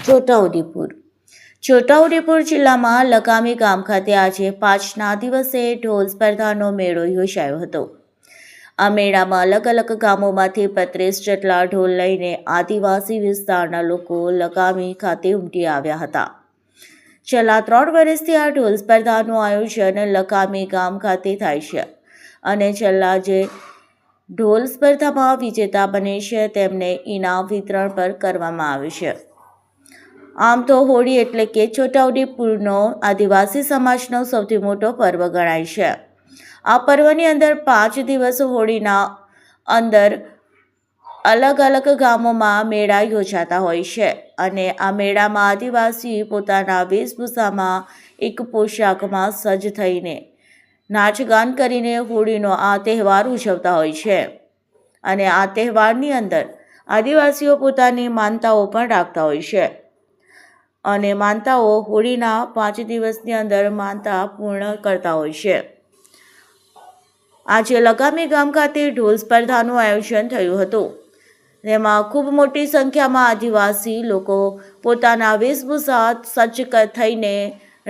છોટાઉદેપુર છોટાઉદેપુર જિલ્લામાં લગામી ગામ ખાતે આજે 5ના દિવસે ઢોલ સ્પર્ધાનો મેળો યોજાયો હતો. આ મેળામાં અલગ અલગ ગામોમાંથી 35 જેટલા ઢોલ લઈને આદિવાસી વિસ્તારના લોકો લગામી ખાતે ઉમટી આવ્યા હતા. છેલ્લા 3 વર્ષથી આ ઢોલ સ્પર્ધાનું આયોજન લગામી ગામ ખાતે થાય છે અને છેલ્લા જે ઢોલ સ્પર્ધામાં વિજેતા બને છે તેમને ઇનામ વિતરણ પર કરવામાં આવે છે. આમ તો હોળી એટલે કે છોટાઉદેપુરનો આદિવાસી સમાજનો સૌથી મોટો પર્વ ગણાય છે. આ પર્વની અંદર 5 દિવસ હોળીના અંદર અલગ અલગ ગામોમાં મેળા યોજાતા હોય છે અને આ મેળામાં આદિવાસી પોતાના વેશભૂષામાં એક પોશાકમાં સજ્જ થઈને નાચગાન કરીને હોળીનો આ તહેવાર ઉજવતા હોય છે અને આ તહેવારની અંદર આદિવાસીઓ પોતાની માનતાઓ પણ રાખતા હોય છે અને માનતાઓ હોળીના 5 દિવસની અંદર માનતા પૂર્ણ કરતા હોય છે. આજે લગામી ગામ ખાતે ઢોલ સ્પર્ધાનું આયોજન થયું હતું. તેમાં ખૂબ મોટી સંખ્યામાં આદિવાસી લોકો પોતાના વેશભૂષા સજ્જ થઈને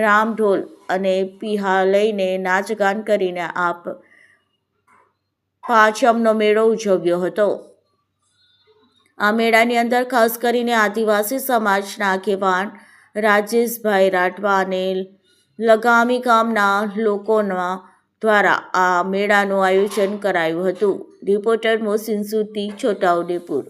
રામઢોલ અને પીહા લઈને નાચગાન કરીને પાંચમનો મેળો ઉજવ્યો હતો. આ મેળાની અંદર ખાસ કરીને આદિવાસી સમાજના આગેવાન રાજેશભાઈ રાઠવા અને લગામી ગામના લોકોના દ્વારા આ મેળાનું આયોજન કરાયું હતું. રિપોર્ટર મોહસિન સુરતી, છોટાઉદેપુર.